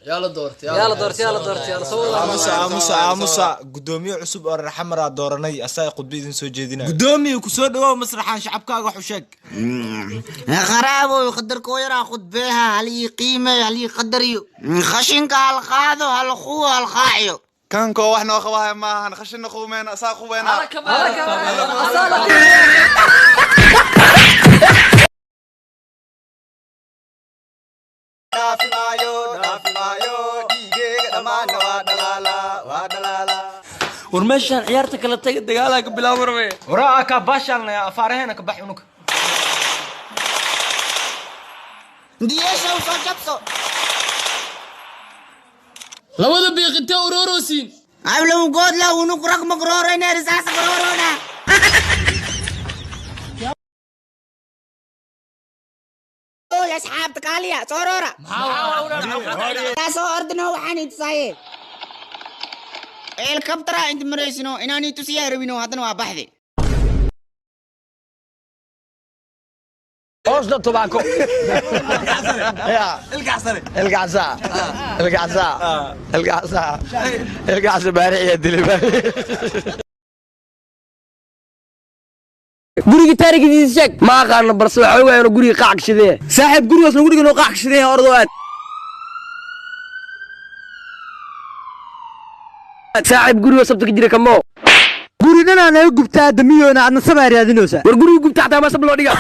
يلا دورت يلا صوت aamusa gudoomiye cusub oo raxmara dooranay asay qudbidin soo jeedinay gudoomiye ku soo dhaw masraxan shacabkaaga wax u sheeg qaraabo qadarka yara khudbeha hali qiime hali qadariyo khashinka hal qaado hal khuu hal qaaciyo كان كو واحنا اخوها ما خشنا خومين اساقو بينا ورمشان عيارتك لا تيجي دغالك بلا ورمي وراك باشلنا افارهنا كبحنك ديشو صجبسو لوada biiqinta urorosin عملوا قود لا ونقرق مقرورين رصاص قرورونا يا اصحاب تقاليا صورورا يا صوردنا وحني تصايب الكبترا انت مريسنو اناني تسيا ربينو هذا نوع بحثي اوصل تبعكم القعصة بارعية دليفري guriga taariikhdiisa sheeg ma aqaan barso waxa weeyaan guriga qaac shidee saaxiib gurigaasna guriga noo qaac shidee ordo aad saaxiib guriga sabta jira kamo gurigana ay gubtaa damiyoona adna sabaariyaadinoosa war guriga gubtaa taa ma sab loo dhiga